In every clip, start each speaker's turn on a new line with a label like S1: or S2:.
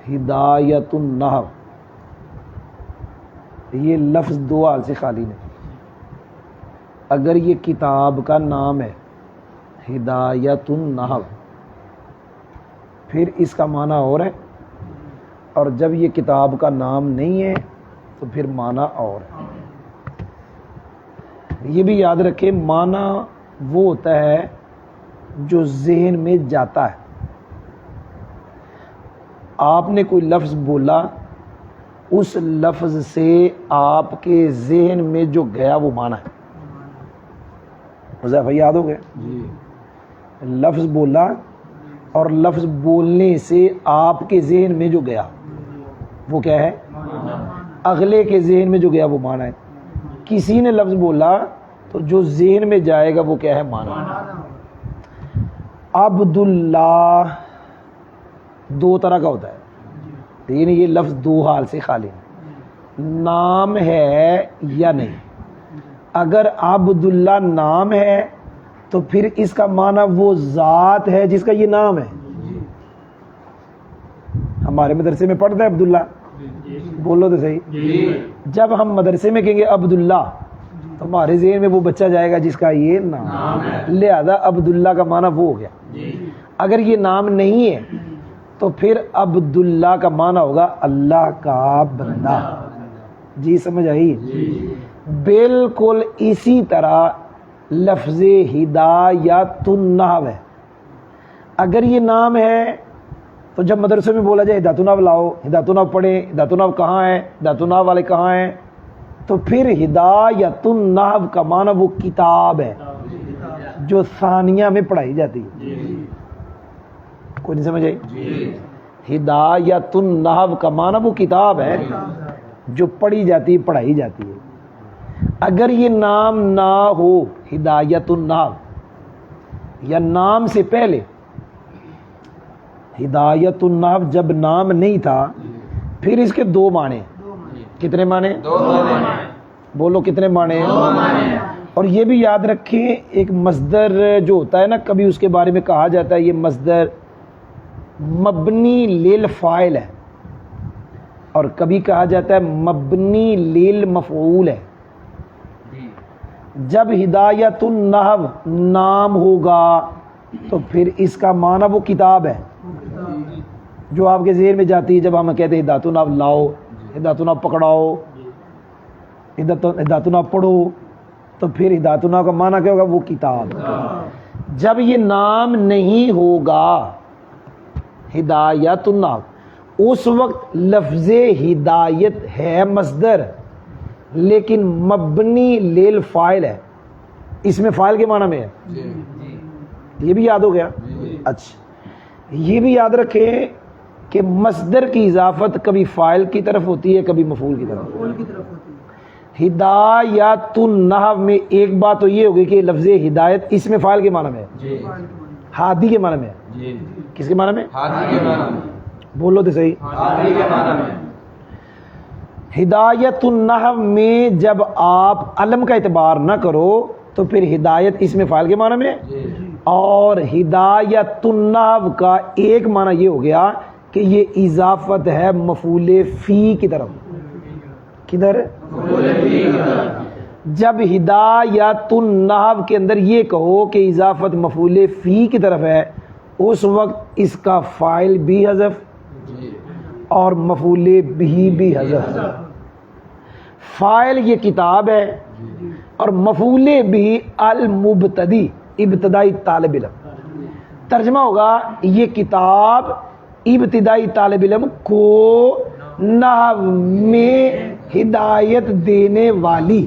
S1: ہدایت النحو، یہ لفظ دو حال سے خالی نہیں. اگر یہ کتاب کا نام ہے ہدایت النحو، پھر اس کا معنی اور ہے، اور جب یہ کتاب کا نام نہیں ہے تو پھر معنی اور ہے. یہ بھی یاد رکھیں، معنی وہ ہوتا ہے جو ذہن میں جاتا ہے. آپ نے کوئی لفظ بولا، اس لفظ سے آپ کے ذہن میں جو گیا وہ معنی ہے. حذیفہ یاد ہو گیا؟ لفظ بولا اور لفظ بولنے سے آپ کے ذہن میں جو گیا وہ کیا ہے؟ اگلے کے ذہن میں جو گیا وہ معنی ہے. کسی نے لفظ بولا تو جو ذہن میں جائے گا وہ کیا ہے؟ معنی. عبداللہ دو طرح کا ہوتا ہے، یعنی یہ لفظ دو حال سے خالی ہے، نام ہے یا نہیں. اگر عبداللہ نام ہے تو پھر اس کا معنی وہ ذات ہے جس کا یہ نام ہے. ہمارے مدرسے میں پڑھتا ہے عبداللہ، بولو تو صحیح. جب ہم مدرسے میں کہیں گے عبداللہ تو ہمارے ذہن میں وہ بچہ جائے گا جس کا یہ نام ہے، لہذا عبداللہ کا معنی وہ ہو گیا. اگر یہ نام نہیں ہے تو پھر عبداللہ کا معنی ہوگا اللہ کا بندہ. جی سمجھ آئی؟ بالکل اسی طرح لفظ ہدایت النحو ہے. اگر یہ نام ہے تو جب مدرسے میں بولا جائے ہدایت النحو لاؤ، ہدایت النحو پڑھیں، ہدایت النحو کہاں ہے، ہدایت النحو والے کہاں ہیں، تو پھر ہدایت النحو کا معنی وہ کتاب ہے جو ثانیہ میں پڑھائی جاتی ہے. کوئی نہیں سمجھ آئی؟ ہدایت النحو کا معنی وہ کتاب ہے جو پڑھی جاتی ہے، پڑھائی جاتی ہے. اگر یہ نام نہ ہو ہدایت النحو، یا نام سے پہلے ہدایت النحو جب نام نہیں تھا، پھر اس کے دو معنی. کتنے معنی؟ دو معنی. بولو کتنے معنی؟ دو معنی. اور یہ بھی یاد رکھیں، ایک مصدر جو ہوتا ہے نا، کبھی اس کے بارے میں کہا جاتا ہے یہ مصدر مبنی للفاعل ہے، اور کبھی کہا جاتا ہے مبنی للمفعول ہے. جب ہدایت النحو نام ہوگا تو پھر اس کا معنی وہ کتاب ہے جو آپ کے ذہن میں جاتی ہے. جب ہم کہتے ہیں ہدایت النحو لاؤ، ہدایت النحو پکڑاؤ، ہدایت النحو پڑھو، تو پھر ہدایت النحو کا معنی کیا ہوگا؟ وہ کتاب. جب یہ نام نہیں ہوگا ہدایت النحو، اس وقت لفظ ہدایت ہے مصدر لیکن مبنی للفاعل ہے، اس میں فاعل کے معنی میں ہے. یہ بھی یاد ہو گیا؟ اچھا، یہ بھی یاد رکھیں کہ مصدر کی اضافت کبھی فاعل کی طرف ہوتی ہے، کبھی مفعول کی طرف. ہدایت النحو میں ایک بات تو یہ ہوگی کہ لفظ ہدایت اس میں فاعل کے معنی میں ہے، ہادی کے معنی میں ہے. کس کے معنی میں؟ ہادی کے معنی میں. بولو تو صحیح. ہادی کے معنی میں. ہدایت النحو میں جب آپ علم کا اعتبار نہ کرو تو پھر ہدایت اس میں فاعل کے معنی میں ہے. اور ہدایت النحو کا ایک معنی یہ ہو گیا کہ یہ اضافت ہے مفعول فی کی طرف. کدھر؟ مفعول فی کی طرف. جب ہدایت النحو کے اندر یہ کہو کہ اضافت مفعول فی کی طرف ہے، اس وقت اس کا فاعل بھی حذف اور مفعول بھی حذف. فاعل یہ کتاب ہے اور مفعول بھی المبتدی، ابتدائی طالب علم. ترجمہ ہوگا یہ کتاب ابتدائی طالب علم کو نحو میں ہدایت دینے والی.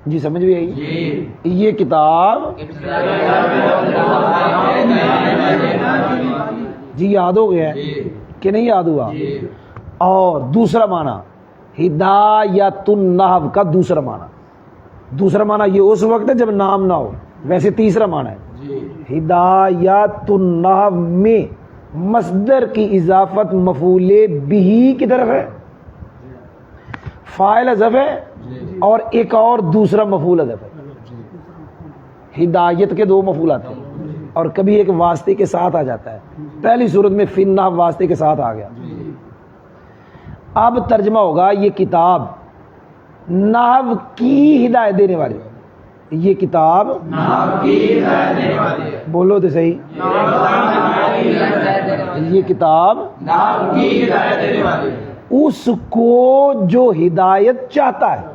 S1: جی سمجھ بھی آئی؟ یہ کتاب جی یاد ہو گیا کہ نہیں یاد ہوا؟ اور دوسرا معنی ہدایت النحو کا دوسرا معنی یہ اس وقت ہے جب نام نہ ہو. ویسے تیسرا معنی ہے ہدایت النحو میں مصدر کی اضافت مفعول بھی کی طرف ہے، فاعل حذف ہے اور ایک اور دوسرا مفعول حذف ہے. ہدایت کے دو مفعولات ہیں، اور کبھی ایک واسطے کے ساتھ آ جاتا ہے. پہلی صورت میں فی النحو واسطے کے ساتھ آ گیا. اب ترجمہ ہوگا یہ کتاب نحو کی ہدایت دینے والی. یہ کتاب
S2: نحو کی ہدایت دینے والی ہے.
S1: بولو تو صحیح. یہ کتاب
S2: نحو کی ہدایت دینے والی ہے.
S1: اس کو جو ہدایت چاہتا ہے.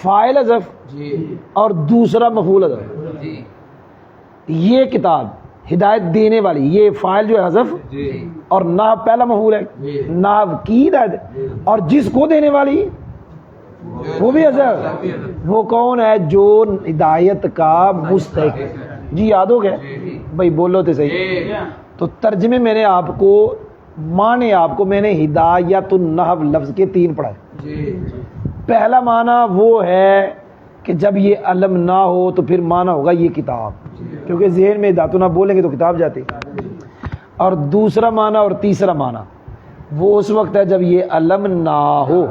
S1: فاعل حذف
S2: جی
S1: اور دوسرا مفعول حذف.
S2: جی
S1: یہ کتاب ہدایت دینے والی، یہ فاعل جو ہے حذف
S2: جی
S1: اور نحو پہلا مفعول ہے.
S2: جی.
S1: نحو کی ہدایت اور جس کو دینے والی وہ بھی حذف. وہ کون ہے؟ جو ہدایت کا مستحق ہے. جی یاد ہو گیا بھائی؟ بولو تو صحیح. تو ترجمے میں نے آپ کو معنی آپ کو میں نے ہدایت النحو لفظ کے 3 پڑھائے.
S2: جی
S1: پہلا معنی وہ ہے کہ جب یہ علم نہ ہو تو پھر معنی ہوگا یہ کتاب، کیونکہ ذہن میں ہدایت نہ بولیں گے تو کتاب جاتی. اور دوسرا معنی اور تیسرا معنی وہ اس وقت ہے جب یہ علم نہ ہو.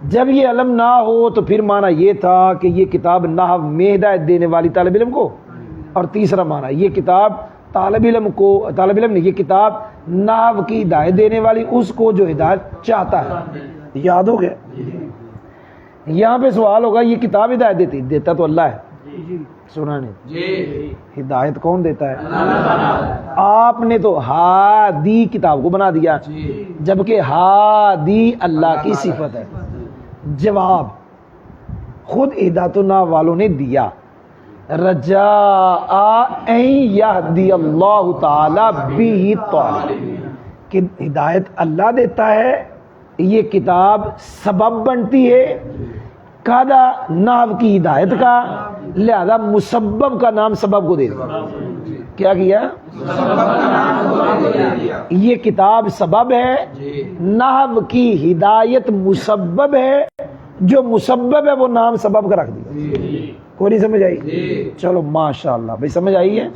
S1: جب یہ علم نہ ہو تو پھر معنی یہ تھا کہ یہ کتاب نحو میں ہدایت دینے والی طالب علم کو. اور تیسرا معنی یہ کتاب طالب علم نے یہ کتاب نحو کی ہدایت دینے والی اس کو جو ہدایت چاہتا ہے. یاد ہو گیا؟ یہاں پہ سوال ہوگا یہ کتاب ہدایت دیتا تو اللہ ہے. سنا نہیں؟
S2: جی
S1: ہدایت کون دیتا ہے؟ آپ نے تو ہادی کتاب کو بنا دیا جبکہ ہادی اللہ کی صفت ہے. جواب خود ہدایت النحو والوں نے دیا، رجاء ان یہدی اللہ تعالی بھی طالب، کہ ہدایت اللہ دیتا ہے. یہ کتاب سبب بنتی ہے قاعدہ نحو کی ہدایت کا، لہذا مسبب کا نام سبب کو دے دیا. کیا کیا؟ یہ کتاب سبب ہے، نحو کی ہدایت مسبب ہے. جو مسبب ہے وہ نام سبب کا رکھ دیا. کوئی نہیں سمجھ آئی؟ چلو ماشاء اللہ بھائی سمجھ آئی ہے.